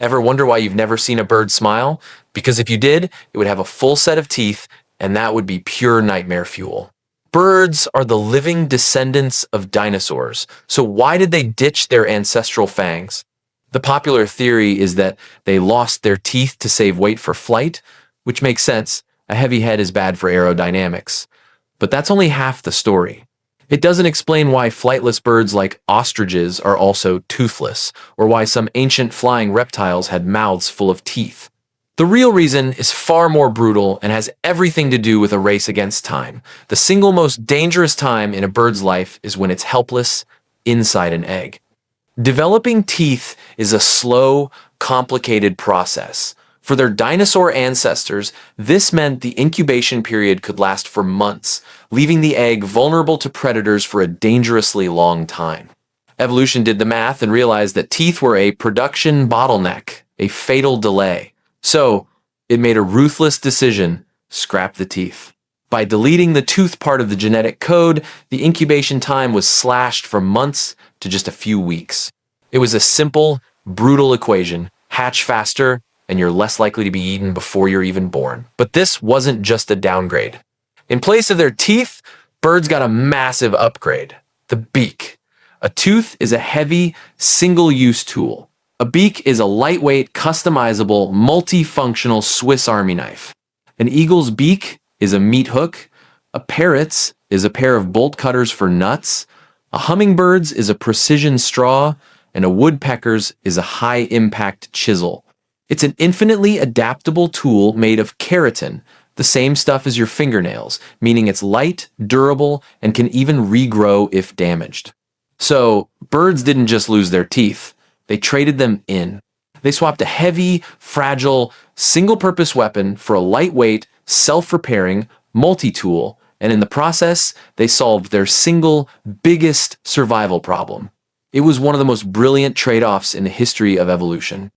Ever wonder why you've never seen a bird smile? Because if you did, it would have a full set of teeth, and that would be pure nightmare fuel. Birds are the living descendants of dinosaurs, so why did they ditch their ancestral fangs? The popular theory is that they lost their teeth to save weight for flight, which makes sense. A heavy head is bad for aerodynamics. But that's only half the story. It doesn't explain why flightless birds like ostriches are also toothless, or why some ancient flying reptiles had mouths full of teeth. The real reason is far more brutal and has everything to do with a race against time. The single most dangerous time in a bird's life is when it's helpless inside an egg. Developing teeth is a slow, complicated process. For their dinosaur ancestors, this meant the incubation period could last for months, leaving the egg vulnerable to predators for a dangerously long time. Evolution did the math and realized that teeth were a production bottleneck, a fatal delay. So, it made a ruthless decision: scrap the teeth. By deleting the tooth part of the genetic code, the incubation time was slashed from months to just a few weeks. It was a simple, brutal equation: hatch faster, and you're less likely to be eaten before you're even born. But this wasn't just a downgrade. In place of their teeth, birds got a massive upgrade: the beak. A tooth is a heavy, single-use tool. A beak is a lightweight, customizable, multifunctional Swiss Army knife. An eagle's beak is a meat hook. A parrot's is a pair of bolt cutters for nuts. A hummingbird's is a precision straw. And a woodpecker's is a high-impact chisel. It's an infinitely adaptable tool made of keratin, the same stuff as your fingernails, meaning it's light, durable, and can even regrow if damaged. So, birds didn't just lose their teeth. They traded them in. They swapped a heavy, fragile, single-purpose weapon for a lightweight, self-repairing, multi-tool, and in the process, they solved their single, biggest survival problem. It was one of the most brilliant trade-offs in the history of evolution.